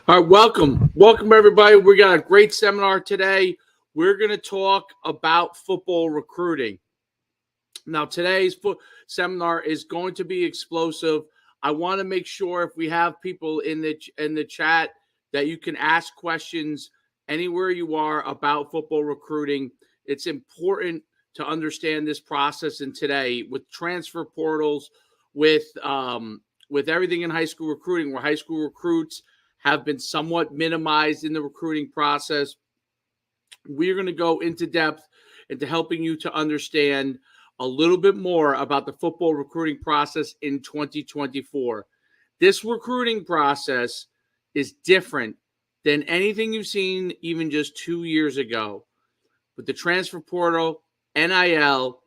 All right, welcome everybody. We got a great seminar today. We're going to talk about football recruiting. Now, today's seminar is going to be explosive. I want to make sure if we have people in the chat that you can ask questions anywhere you are about football recruiting. It's important to understand this process. And today, with transfer portals, with everything in high school recruiting, where high school recruits have been somewhat minimized in the recruiting process, we're going to go into depth into helping you to understand a little bit more about the football recruiting process in 2024. This recruiting process is different than anything you've seen even just 2 years ago. With the transfer portal, NIL,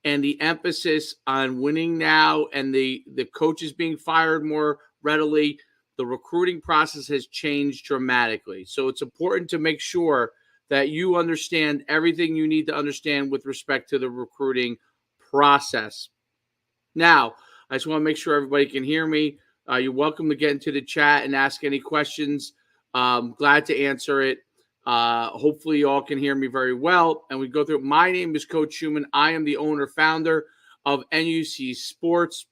and the emphasis on winning now and the coaches being fired more readily, the recruiting process has changed dramatically. So it's important to make sure that you understand everything you need to understand with respect to the recruiting process. Now, I just want to make sure everybody can hear me. You're welcome to get into the chat and ask any questions. Glad to answer it. Hopefully you all can hear me very well. And we go through. My name is Coach Schuman. I am the owner, founder of NUC Sports,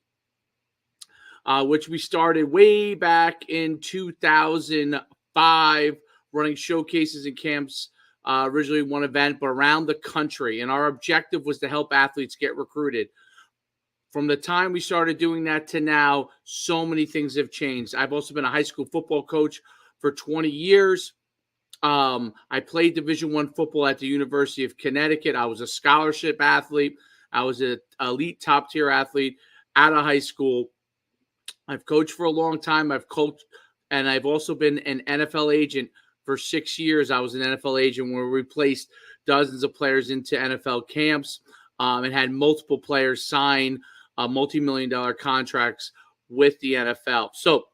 which we started way back in 2005, running showcases and camps, originally one event, but around the country. And our objective was to help athletes get recruited. From the time we started doing that to now, so many things have changed. I've also been a high school football coach for 20 years. I played Division I football at the University of Connecticut. I was a scholarship athlete. I was an elite top-tier athlete out of high school. I've coached for a long time. I've coached, and I've also been an NFL agent for 6 years. I was an NFL agent where we placed dozens of players into NFL camps and had multiple players sign multi-million-dollar contracts with the NFL. So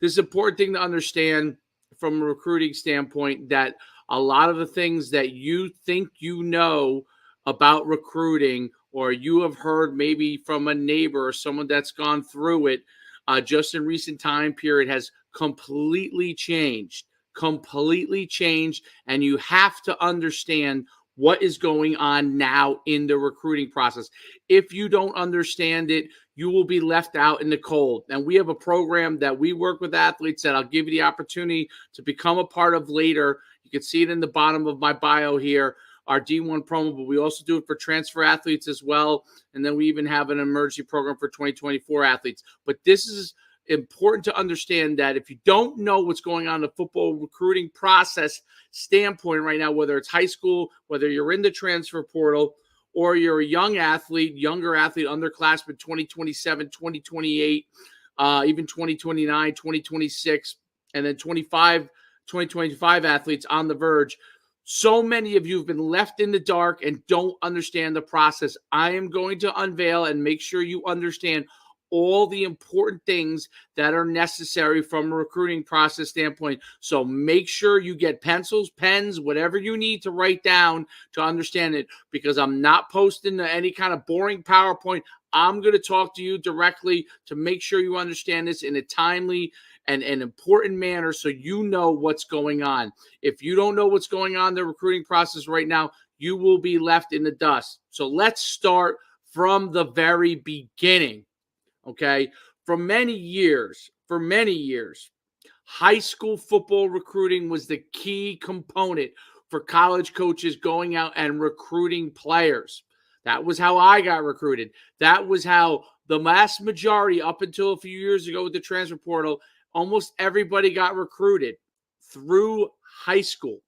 this is an important thing to understand from a recruiting standpoint, that a lot of the things that you think you know about recruiting, or you have heard maybe from a neighbor or someone that's gone through it, just in recent time period, has completely changed, and you have to understand what is going on now in the recruiting process. If you don't understand it, you will be left out in the cold. And we have a program that we work with athletes that I'll give you the opportunity to become a part of later. You can see it in the bottom of my bio here, our D1 promo, but we also do it for transfer athletes as well. And then we even have an emergency program for 2024 athletes. But this is important to understand, that if you don't know what's going on in the football recruiting process standpoint right now, whether it's high school, whether you're in the transfer portal, or you're a younger athlete, underclassmen 2027, 2028, even 2029, 2026, and then 2025 athletes on the verge. So many of you have been left in the dark and don't understand the process. I am going to unveil and make sure you understand all the important things that are necessary from a recruiting process standpoint. So make sure you get pencils, pens, whatever you need to write down to understand it, because I'm not posting any kind of boring PowerPoint. I'm going to talk to you directly to make sure you understand this in a timely and an important manner, so you know what's going on. If you don't know what's going on in the recruiting process right now, you will be left in the dust. So let's start from the very beginning. Okay, for many years, high school football recruiting was the key component for college coaches going out and recruiting players. That was how I got recruited. That was how the vast majority, up until a few years ago with the transfer portal, almost everybody got recruited through high school.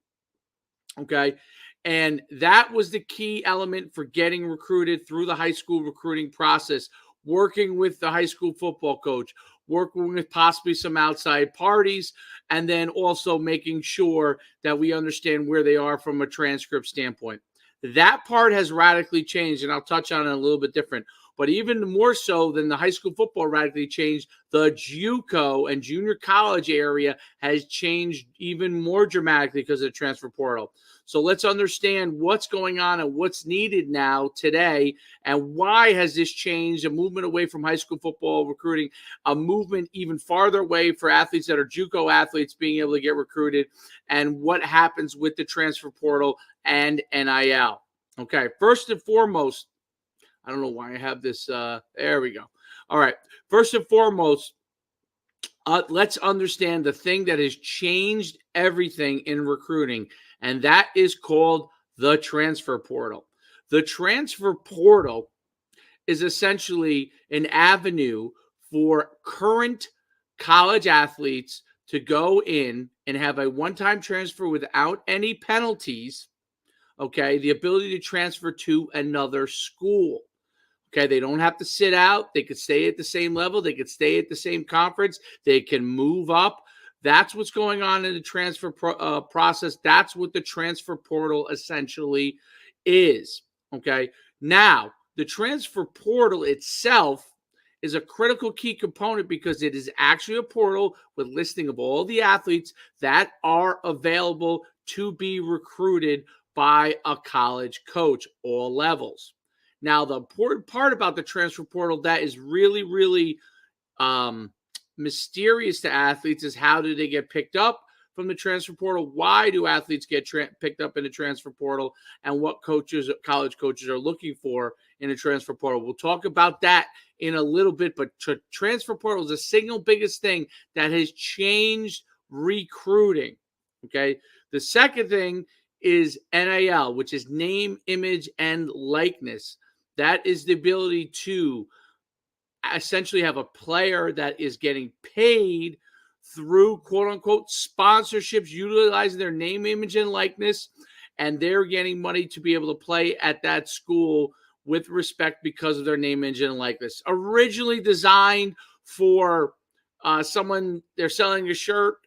Okay, and that was the key element for getting recruited through the high school recruiting process. Working with the high school football coach, working with possibly some outside parties, and then also making sure that we understand where they are from a transcript standpoint. That part has radically changed, and I'll touch on it a little bit different. But even more so than the high school football radically changed, the JUCO and junior college area has changed even more dramatically because of the transfer portal. So let's understand what's going on and what's needed now today, and why has this changed a movement away from high school football recruiting, a movement even farther away for athletes that are JUCO athletes being able to get recruited, and what happens with the transfer portal and NIL. Okay, first and foremost, I don't know why I have this. There we go. All right, first and foremost, let's understand the thing that has changed everything in recruiting, and that is called the transfer portal. The transfer portal is essentially an avenue for current college athletes to go in and have a one-time transfer without any penalties, okay? The ability to transfer to another school. Okay, they don't have to sit out. They could stay at the same level. They could stay at the same conference. They can move up. That's what's going on in the transfer process. That's what the transfer portal essentially is. Okay, now the transfer portal itself is a critical key component because it is actually a portal with listing of all the athletes that are available to be recruited by a college coach, all levels. Now, the important part about the transfer portal that is really, really mysterious to athletes is how do they get picked up from the transfer portal? Why do athletes get picked up in the transfer portal? And what college coaches are looking for in a transfer portal? We'll talk about that in a little bit, but transfer portal is the single biggest thing that has changed recruiting, okay? The second thing is NIL, which is name, image, and likeness. That is the ability to essentially have a player that is getting paid through quote-unquote sponsorships, utilizing their name, image, and likeness, and they're getting money to be able to play at that school with respect because of their name, image, and likeness. Originally designed for someone, they're selling a shirt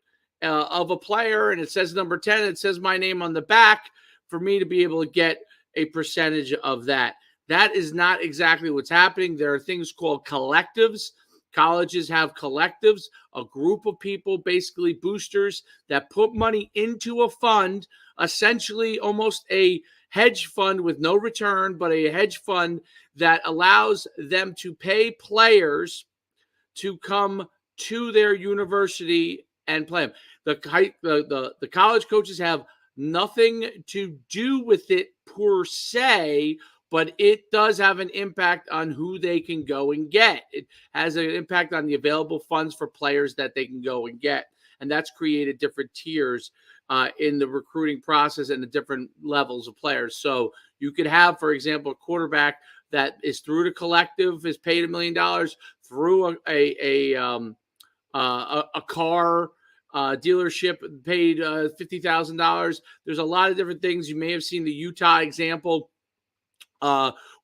of a player, and it says number 10, it says my name on the back, for me to be able to get a percentage of that. That is not exactly what's happening. There are things called collectives. Colleges have collectives, a group of people, basically boosters, that put money into a fund, essentially almost a hedge fund with no return, but a hedge fund that allows them to pay players to come to their university and play them. The college coaches have nothing to do with it per se, but it does have an impact on who they can go and get. It has an impact on the available funds for players that they can go and get. And that's created different tiers in the recruiting process and the different levels of players. So you could have, for example, a quarterback that is through the collective is paid $1 million, through a car dealership paid $50,000. There's a lot of different things. You may have seen the Utah example,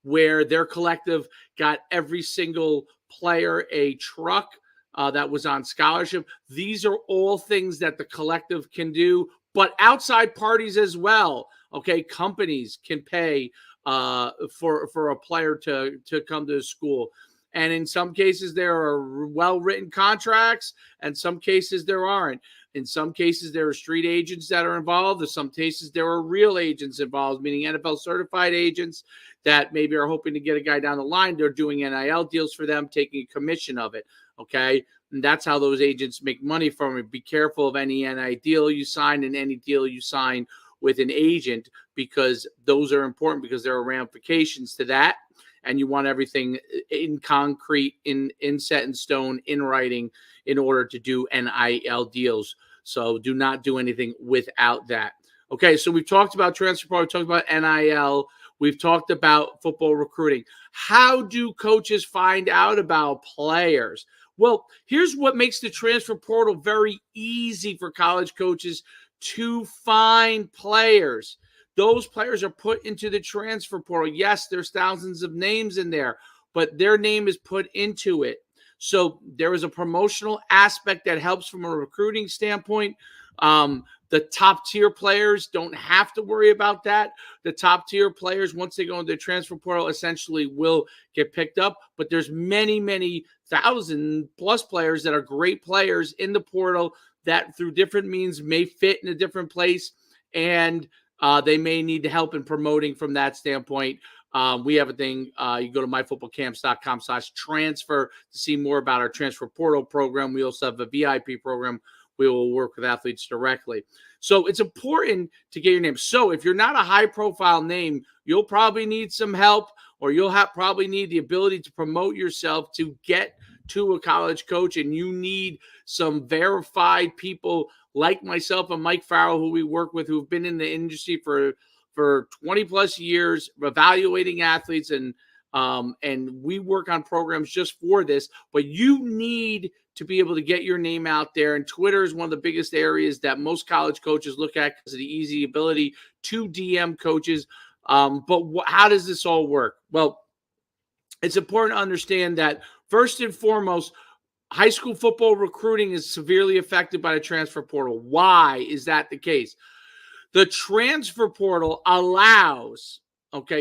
where their collective got every single player a truck that was on scholarship. These are all things that the collective can do, but outside parties as well. Okay, companies can pay for a player to come to the school. And in some cases, there are well-written contracts, and some cases there aren't. In some cases, there are street agents that are involved. In some cases, there are real agents involved, meaning NFL-certified agents that maybe are hoping to get a guy down the line. They're doing NIL deals for them, taking a commission of it, okay? And that's how those agents make money from it. Be careful of any NIL deal you sign and any deal you sign with an agent, because those are important, because there are ramifications to that. And you want everything in concrete, in set in stone, in writing, in order to do NIL deals. So do not do anything without that. Okay, so we've talked about transfer portal, we've talked about NIL, we've talked about football recruiting. How do coaches find out about players? Well, here's what makes the transfer portal very easy for college coaches to find players. Those players are put into the transfer portal. Yes, there's thousands of names in there, but their name is put into it. So there is a promotional aspect that helps from a recruiting standpoint. The The top tier players don't have to worry about that. The top tier players, once they go into the transfer portal, essentially will get picked up. But there's many, many 1,000+ players that are great players in the portal that through different means may fit in a different place, and they may need help in promoting from that standpoint. We have a thing. You go to myfootballcamps.com/transfer to see more about our transfer portal program. We also have a VIP program. We will work with athletes directly. So it's important to get your name. So if you're not a high-profile name, you'll probably need some help, or you'll probably need the ability to promote yourself to get to a college coach, and you need some verified people like myself and Mike Farrell, who we work with, who've been in the industry for 20+ years, evaluating athletes, and we work on programs just for this. But you need to be able to get your name out there, and Twitter is one of the biggest areas that most college coaches look at because of the easy ability to DM coaches. But how does this all work? Well, it's important to understand that first and foremost, high school football recruiting is severely affected by the transfer portal. Why is that the case? The transfer portal allows,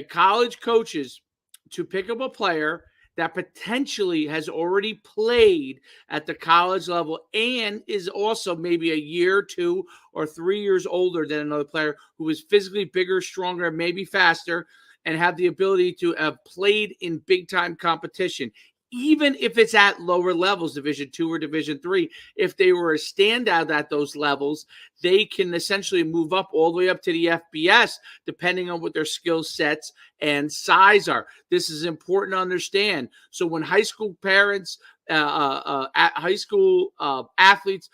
college coaches to pick up a player that potentially has already played at the college level and is also maybe a year, 2 or 3 years older than another player who is physically bigger, stronger, maybe faster, and have the ability to have played in big-time competition. Even if it's at lower levels, Division II or Division III, if they were a standout at those levels, they can essentially move up all the way up to the FBS, depending on what their skill sets and size are. This is important to understand. So when high school parents, parents of high school athletes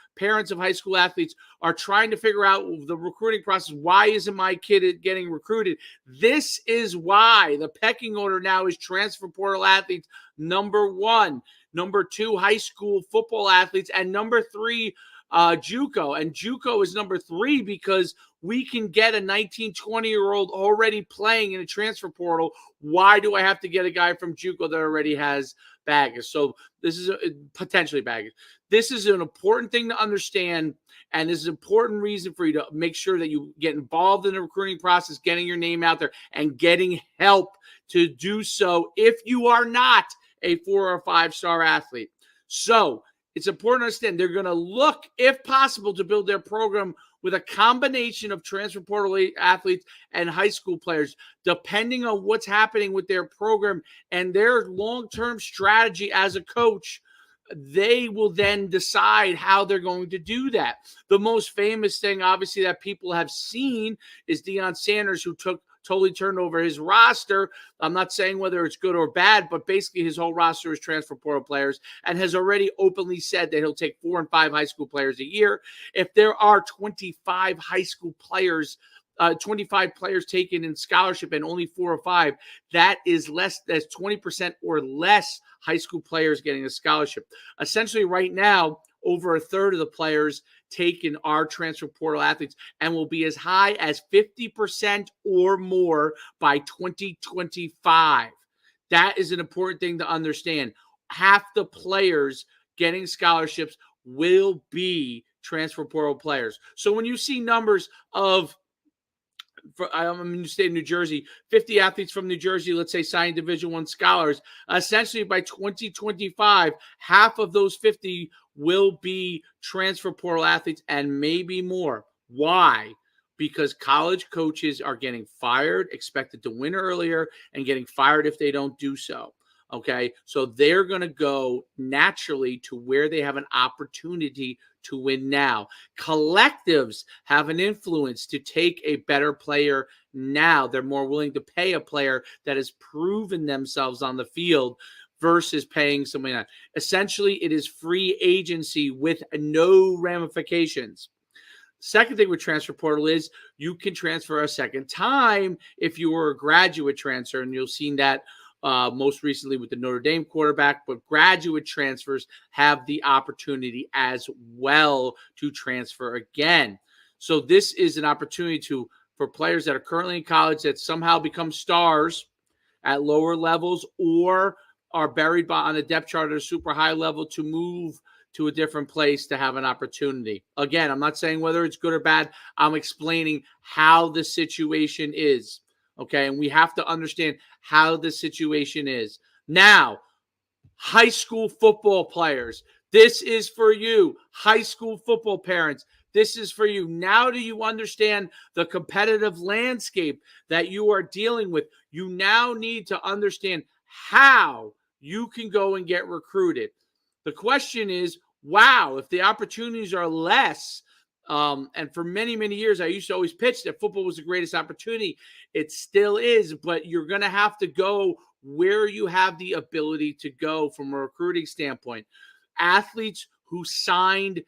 are trying to figure out the recruiting process, why isn't my kid getting recruited? This is why the pecking order now is transfer portal athletes, number 1, number 2, high school football athletes, and number 3, JUCO. And JUCO is number 3 because we can get a 19, 20-year-old already playing in a transfer portal. Why do I have to get a guy from JUCO that already has baggage? So this is potentially baggage. This is an important thing to understand, and this is an important reason for you to make sure that you get involved in the recruiting process, getting your name out there, and getting help to do so if you are not a 4 or 5-star athlete. So it's important to understand they're going to look, if possible, to build their program with a combination of transfer portal athletes and high school players, depending on what's happening with their program and their long-term strategy as a coach. They will then decide how they're going to do that. The most famous thing, obviously, that people have seen is Deion Sanders, who totally turned over his roster. I'm not saying whether it's good or bad, but basically his whole roster is transfer portal players, and has already openly said that he'll take 4 and 5 high school players a year. If there are 25 high school players, 25 players taken in scholarship and only 4 or 5, that is less. That's 20% or less high school players getting a scholarship. Essentially right now, over a third of the players taken are transfer portal athletes, and will be as high as 50% or more by 2025. That is an important thing to understand. Half the players getting scholarships will be transfer portal players. So when you see numbers of, I'm in the state of New Jersey, 50 athletes from New Jersey, let's say, signing Division I scholars, essentially by 2025, half of those 50 will be transfer portal athletes and maybe more. Why? Because college coaches are getting fired, expected to win earlier, and getting fired if they don't do so. Okay, so they're going to go naturally to where they have an opportunity to win now. Collectives have an influence to take a better player now. They're more willing to pay a player that has proven themselves on the field versus paying somebody else. Essentially, it is free agency with no ramifications. Second thing with transfer portal is you can transfer a second time if you were a graduate transfer, and you've seen that most recently with the Notre Dame quarterback, but graduate transfers have the opportunity as well to transfer again. So this is an opportunity for players that are currently in college that somehow become stars at lower levels or are buried on a depth chart at a super high level to move to a different place to have an opportunity. Again, I'm not saying whether it's good or bad. I'm explaining how the situation is. Okay. And we have to understand how the situation is. Now, high school football players, this is for you. High school football parents, this is for you. Now, do you understand the competitive landscape that you are dealing with? You now need to understand how you can go and get recruited. The question is, wow, if the opportunities are less, and for many, many years, I used to always pitch that football was the greatest opportunity. It still is, but you're going to have to go where you have the ability to go from a recruiting standpoint. Athletes who signed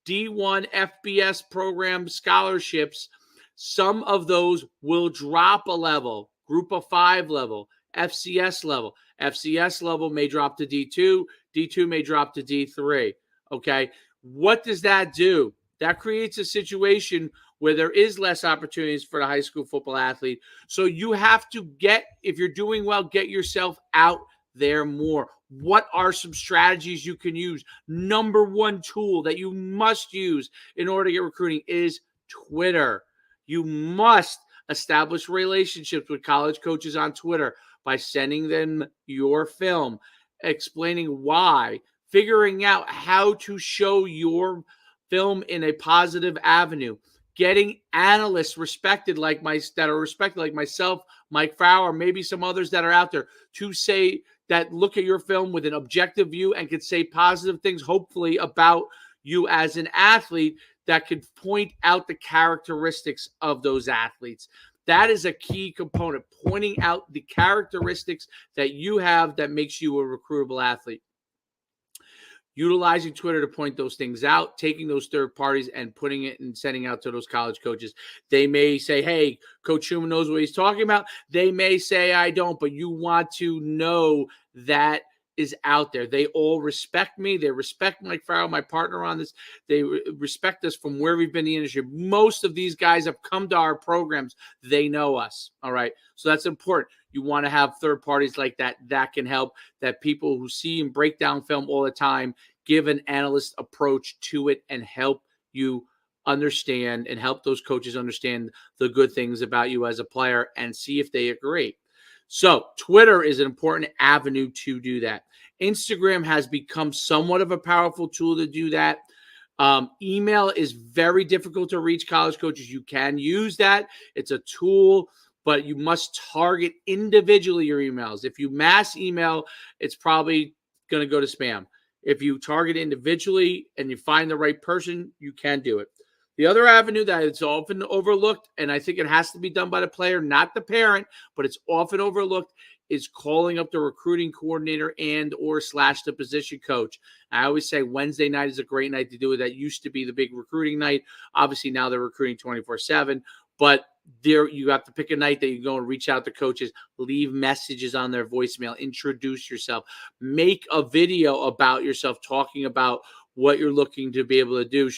D1 FBS program scholarships, some of those will drop a level, group of 5 level, FCS level. FCS level may drop to D2. D2 may drop to D3. Okay. What does that do? That creates a situation where there is less opportunities for the high school football athlete. So you have to if you're doing well, get yourself out there more. What are some strategies you can use? Number one tool that you must use in order to get recruiting is Twitter. You must establish relationships with college coaches on Twitter by sending them your film, explaining why, figuring out how to show your film in a positive avenue, getting analysts that are respected like myself, Mike Fowler, maybe some others that are out there to say that look at your film with an objective view and could say positive things, hopefully, about you as an athlete that could point out the characteristics of those athletes. That is a key component, pointing out the characteristics that you have that makes you a recruitable athlete. Utilizing Twitter to point those things out, taking those third parties and putting it and sending out to those college coaches. They may say, hey, Coach Schuman knows what he's talking about. They may say, I don't, but you want to know that is out there. They all respect me. They respect Mike Farrell, my partner on this. They respect us from where we've been in the industry. Most of these guys have come to our programs. They know us. All right. So that's important. You want to have third parties like that can help, that people who see and break down film all the time give an analyst approach to it and help you understand and help those coaches understand the good things about you as a player and see if they agree. So Twitter is an important avenue to do that. Instagram has become somewhat of a powerful tool to do that. Email is very difficult to reach college coaches. You can use that. It's a tool, but you must target individually your emails. If you mass email, it's probably going to go to spam. If you target individually and you find the right person, you can do it. The other avenue that is often overlooked, and I think it has to be done by the player, not the parent, but it's often overlooked, is calling up the recruiting coordinator and or / the position coach. I always say Wednesday night is a great night to do it. That used to be the big recruiting night. Obviously, now they're recruiting 24/7, but there you have to pick a night that you go and reach out to coaches, leave messages on their voicemail, introduce yourself, make a video about yourself, talking about what you're looking to be able to do,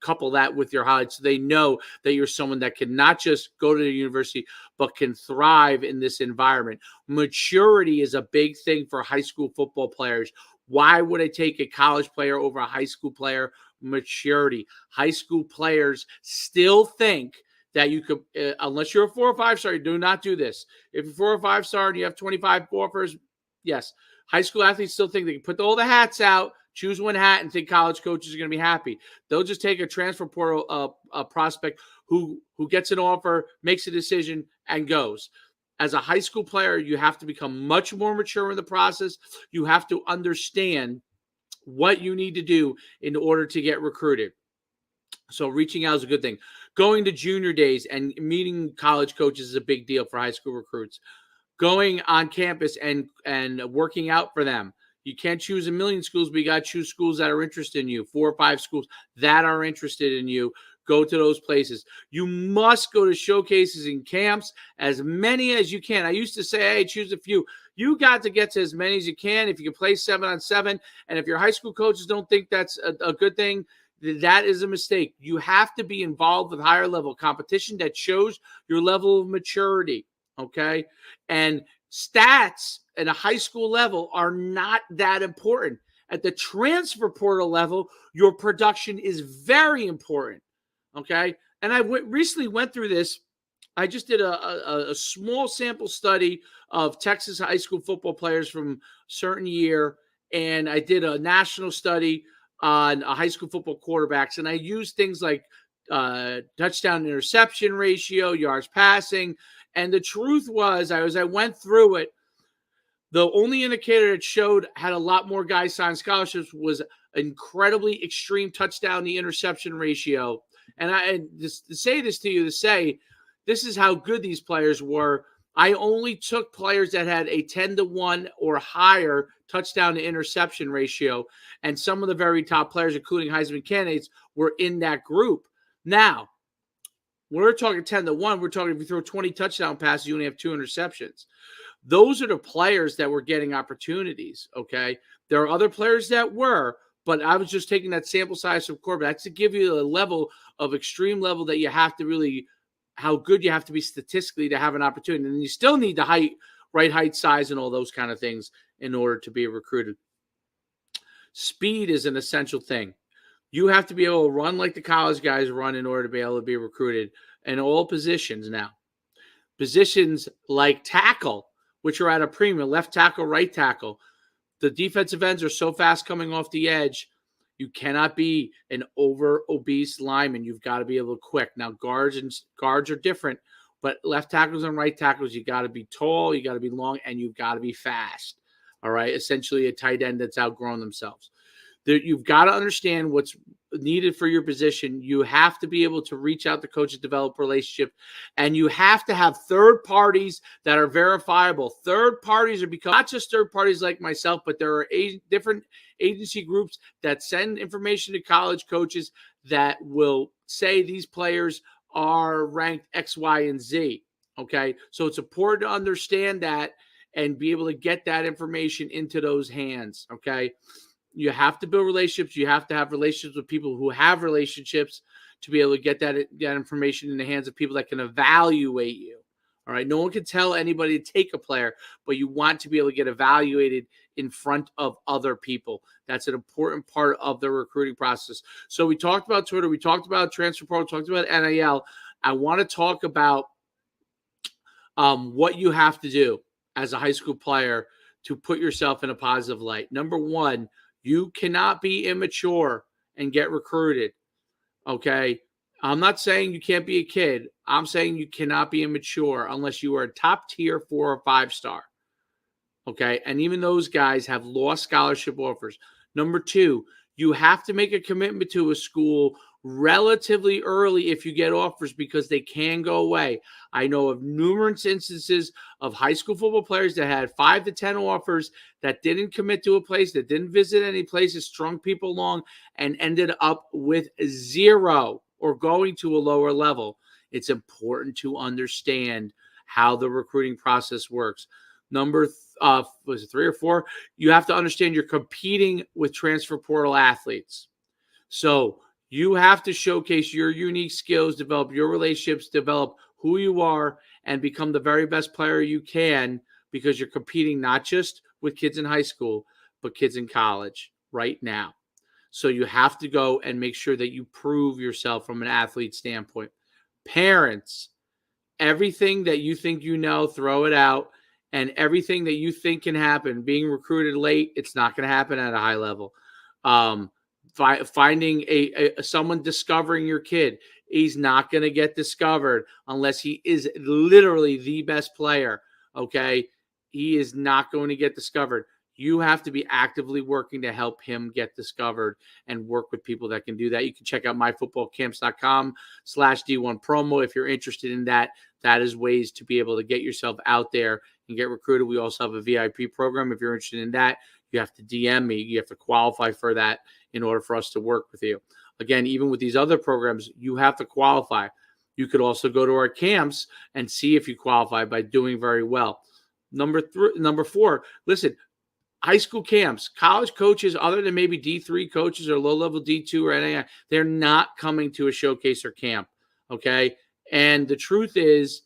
couple that with your highlights so they know that you're someone that can not just go to the university, but can thrive in this environment. Maturity is a big thing for high school football players. Why would I take a college player over a high school player? Maturity. High school players still think that you could, unless you're a 4 or 5 star, do not do this. If you're 4 or 5 star and you have 25 offers, yes. High school athletes still think they can put all the hats out, choose one hat, and think college coaches are going to be happy. They'll just take a transfer portal prospect who gets an offer, makes a decision, and goes. As a high school player, you have to become much more mature in the process. You have to understand what you need to do in order to get recruited. So reaching out is a good thing. Going to junior days and meeting college coaches is a big deal for high school recruits. Going on campus and working out for them. You can't choose a million schools, but you got to choose schools that are interested in you. 4 or 5 schools that are interested in you. Go to those places. You must go to showcases and camps, as many as you can. I used to say, hey, choose a few. You got to get to as many as you can. If you can play 7-on-7, and if your high school coaches don't think that's a good thing, that is a mistake. You have to be involved with higher level competition that shows your level of maturity, okay? And stats at a high school level are not that important. At the transfer portal level, your production is very important, okay? And I recently went through this. I just did a small sample study of Texas high school football players from a certain year, and I did a national study on high school football quarterbacks, and I used things like touchdown interception ratio, yards passing, and the truth was, as I went through it, the only indicator it showed had a lot more guys sign scholarships was incredibly extreme touchdown to interception ratio. And just to say this to you, to say this is how good these players were. I only took players that had a 10-1 or higher touchdown to interception ratio. And some of the very top players, including Heisman candidates, were in that group. Now, we're talking 10-1. We're talking if you throw 20 touchdown passes, you only have 2 interceptions. Those are the players that were getting opportunities, okay? There are other players that were, but I was just taking that sample size from quarterbacks to give you a level of extreme level that you have to really, how good you have to be statistically to have an opportunity. And you still need the height, right height, size, and all those kind of things in order to be recruited. Speed is an essential thing. You have to be able to run like the college guys run in order to be able to be recruited in all positions now. Positions like tackle, which are at a premium, left tackle, right tackle. The defensive ends are so fast coming off the edge. You cannot be an over obese lineman. You've got to be able to quick. Now, guards are different, but left tackles and right tackles, you got to be tall, you got to be long, and you've got to be fast. All right, essentially a tight end that's outgrown themselves. You've got to understand what's needed for your position. You have to be able to reach out to coaches, develop relationship, and you have to have third parties that are verifiable. Third parties are become not just third parties like myself, but there are different agency groups that send information to college coaches that will say these players are ranked X, Y, and Z. Okay, so it's important to understand that and be able to get that information into those hands. Okay. You have to build relationships. You have to have relationships with people who have relationships to be able to get that information in the hands of people that can evaluate you. All right. No one can tell anybody to take a player, but you want to be able to get evaluated in front of other people. That's an important part of the recruiting process. So we talked about Twitter. We talked about transfer portal. Talked about NIL. I want to talk about what you have to do as a high school player to put yourself in a positive light. Number one, you cannot be immature and get recruited, okay? I'm not saying you can't be a kid. I'm saying you cannot be immature unless you are a top tier 4 or 5 star, okay? And even those guys have lost scholarship offers. Number two, you have to make a commitment to a school relatively early if you get offers because they can go away. I know of numerous instances of high school football players that had 5 to 10 offers that didn't commit to a place, that didn't visit any places, strung people along, and ended up with 0 or going to a lower level. It's important to understand how the recruiting process works. Number was it 3 or 4? You have to understand you're competing with transfer portal athletes. So you have to showcase your unique skills, develop your relationships, develop who you are, and become the very best player you can because you're competing not just with kids in high school, but kids in college right now. So you have to go and make sure that you prove yourself from an athlete standpoint. Parents, everything that you think you know, throw it out. And everything that you think can happen, being recruited late, it's not going to happen at a high level. Finding someone discovering your kid, he's not going to get discovered unless he is literally the best player, okay? He is not going to get discovered. You have to be actively working to help him get discovered and work with people that can do that. You can check out myfootballcamps.com/D1 promo if you're interested in that. That is ways to be able to get yourself out there and get recruited. We also have a VIP program. If you're interested in that, you have to DM me. You have to qualify for that in order for us to work with you. Again, even with these other programs, you have to qualify. You could also go to our camps and see if you qualify by doing very well. Number 4, listen, high school camps, college coaches, other than maybe D3 coaches or low-level D2 or NAI, they're not coming to a showcase or camp, okay? And the truth is,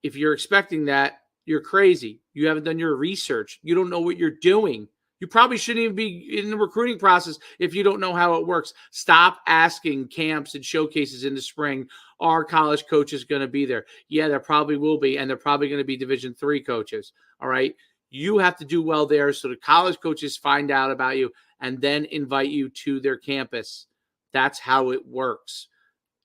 if you're expecting that, you're crazy. You haven't done your research. You don't know what you're doing. You probably shouldn't even be in the recruiting process if you don't know how it works. Stop asking camps and showcases in the spring, are college coaches going to be there? Yeah, there probably will be, and they're probably going to be Division III coaches. All right. You have to do well there so the college coaches find out about you and then invite you to their campus. That's how it works.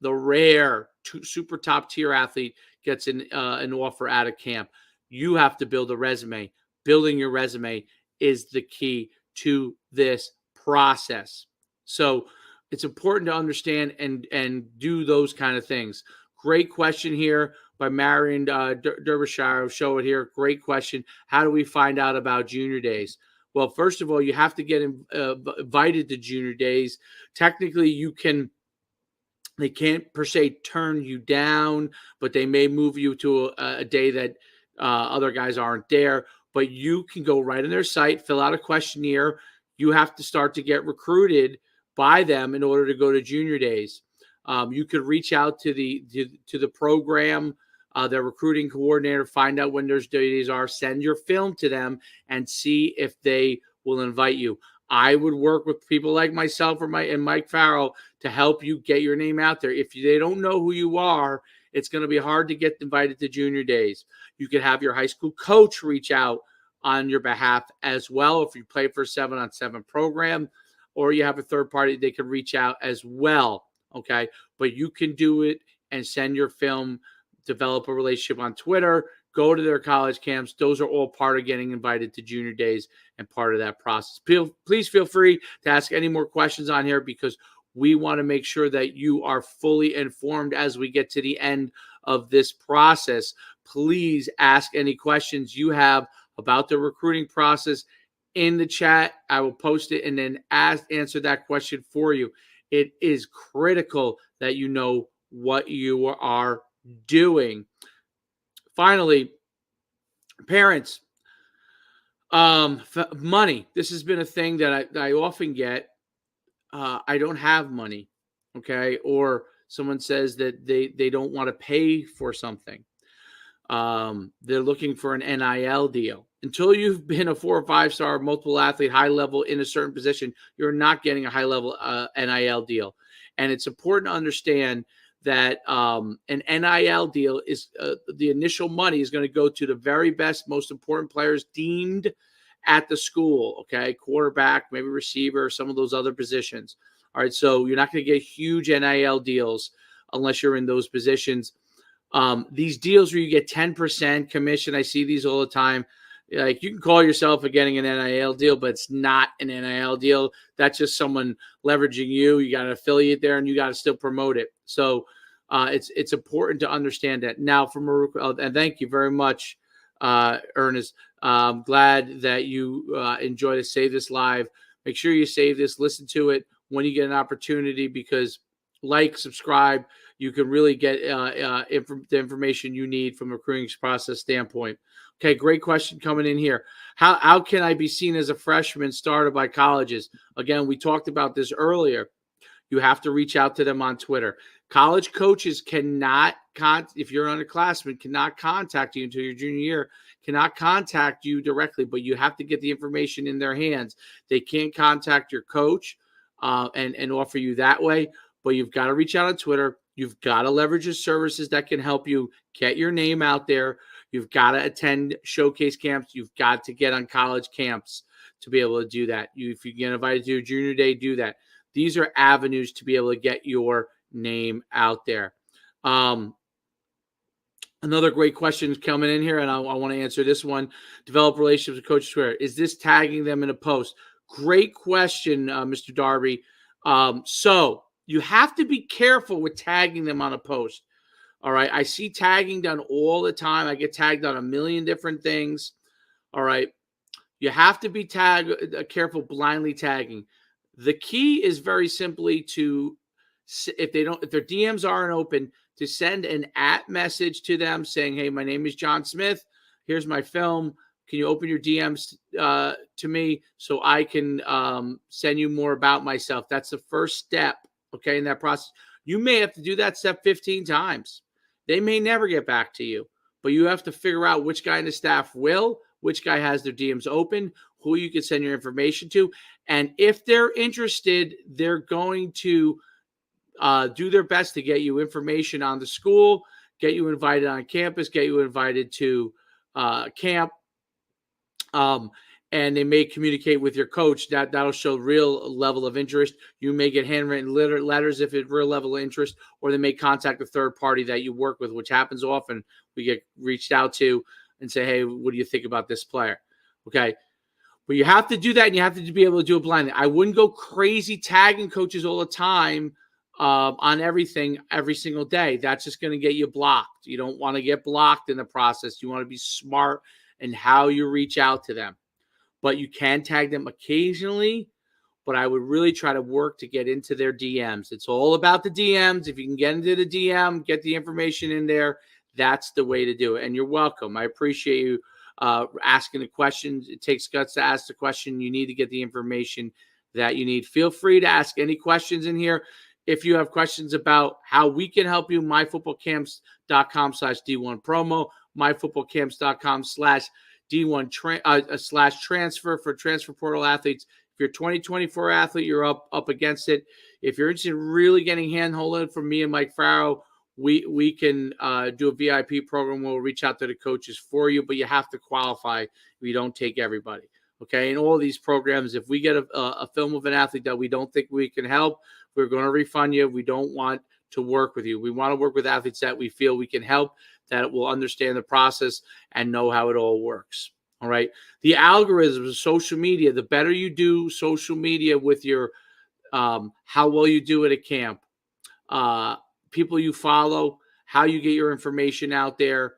The rare super top tier athlete gets an offer out of camp. You have to build a resume. Building your resume is the key to this process. So it's important to understand and do those kind of things. Great question here by Marion Derbyshire. I'll show it here. Great question. How do we find out about junior days? Well, first of all, you have to get invited to junior days. Technically, they can't per se turn you down, but they may move you to a day that other guys aren't there. But you can go right on their site, fill out a questionnaire. You have to start to get recruited by them in order to go to junior days. You could reach out to the program, their recruiting coordinator, find out when those days are, send your film to them, and see if they will invite you. I would work with people like myself and Mike Farrell to help you get your name out there. If they don't know who you are, it's going to be hard to get invited to junior days. You could have your high school coach reach out on your behalf as well. If you play for a 7-on-7 program, or you have a third party, they can reach out as well. Okay. But you can do it and send your film, develop a relationship on Twitter, go to their college camps. Those are all part of getting invited to junior days and part of that process. Please feel free to ask any more questions on here, because we want to make sure that you are fully informed as we get to the end of this process. Please ask any questions you have about the recruiting process in the chat. I will post it and then answer that question for you. It is critical that you know what you are doing. Finally, parents, money. This has been a thing that I often get. I don't have money, okay? Or someone says that they don't want to pay for something. They're looking for an NIL deal. Until you've been a 4 or 5-star multiple athlete, high level in a certain position, you're not getting a high level NIL deal. And it's important to understand that an NIL deal is the initial money is going to go to the very best, most important players deemed at the school, okay? Quarterback, maybe receiver, some of those other positions. All right, so you're not going to get huge NIL deals unless you're in those positions. These deals where you get 10% commission, I see these all the time. Like, you can call yourself getting an NIL deal, but it's not an NIL deal. That's just someone leveraging you. You got an affiliate there, and you got to still promote it. So it's important to understand that. Now, and thank you very much, Ernest. I'm glad that you enjoy to save this live. Make sure you save this, listen to it when you get an opportunity, because subscribe, you can really get the information you need from a recruiting process standpoint. Okay, great question coming in here. How can I be seen as a freshman started by colleges? Again, we talked about this earlier. You have to reach out to them on Twitter. College coaches cannot, if you're an underclassman, cannot contact you until your junior year, cannot contact you directly, but you have to get the information in their hands. They can't contact your coach and offer you that way, but you've got to reach out on Twitter. You've got to leverage the services that can help you get your name out there. You've got to attend showcase camps. You've got to get on college camps to be able to do that. If you get invited to your junior day, do that. These are avenues to be able to get your name out there. Another great question is coming in here, and I want to answer this one. Develop relationships with coaches. Where is this tagging them in a post? Great question, Mr. Darby. So you have to be careful with tagging them on a post. All right. I see tagging done all the time. I get tagged on a million different things. All right. You have to be careful blindly tagging. The key is very simply to, if their DMs aren't open, to send an @ message to them saying, hey, my name is John Smith. Here's my film. Can you open your DMs to me so I can send you more about myself? That's the first step, okay, in that process. You may have to do that step 15 times. They may never get back to you, but you have to figure out which guy in the staff will, which guy has their DMs open, who you can send your information to. And if they're interested, they're going to do their best to get you information on the school, get you invited on campus, get you invited to camp. And they may communicate with your coach. That'll show real level of interest. You may get handwritten letters if it's real level of interest, or they may contact a third party that you work with, which happens often. We get reached out to and say, hey, what do you think about this player? Okay. But you have to do that, and you have to be able to do it blindly. I wouldn't go crazy tagging coaches all the time on everything every single day. That's just going to get you blocked. You don't want to get blocked in the process. You want to be smart in how you reach out to them. But you can tag them occasionally, but I would really try to work to get into their DMs. It's all about the DMs. If you can get into the DM, get the information in there, that's the way to do it. And you're welcome. I appreciate you asking the questions. It takes guts to ask the question. You need to get the information that you need. Feel free to ask any questions in here. If you have questions about how we can help you, myfootballcamps.com/D1 promo, myfootballcamps.com/D1 /transfer for transfer portal athletes. If you're a 2024 athlete, you're up against it. If you're interested in really getting hand-holding from me and Mike Farrow, we can do a VIP program. We'll reach out to the coaches for you, but you have to qualify. We don't take everybody. Okay, in all these programs, if we get a film of an athlete that we don't think we can help, we're going to refund you. We don't want to work with you. We want to work with athletes that we feel we can help, that will understand the process and know how it all works. All right. The algorithms of social media, the better you do social media with your how well you do it at camp, people you follow, how you get your information out there,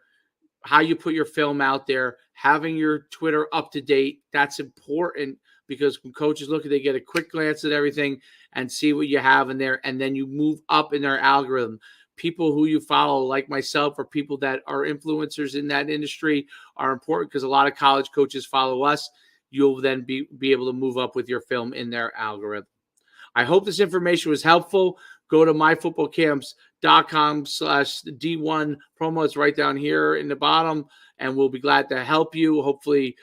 how you put your film out there, having your Twitter up to date. That's important, because when coaches look at it, they get a quick glance at everything and see what you have in there, and then you move up in their algorithm. People who you follow, like myself, or people that are influencers in that industry, are important, because a lot of college coaches follow us. You'll then be able to move up with your film in their algorithm. I hope this information was helpful. Go to myfootballcamps.com/D1 promo. It's right down here in the bottom, and we'll be glad to help you. Hopefully,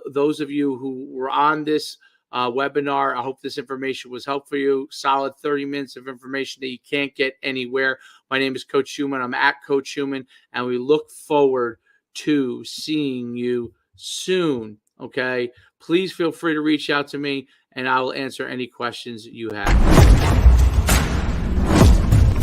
those of you who were on this webinar, I hope this information was helpful for you. Solid 30 minutes of information that you can't get anywhere. My name is Coach Schuman. I'm at Coach Schuman, and we look forward to seeing you soon. Okay, please feel free to reach out to me, and I will answer any questions you have.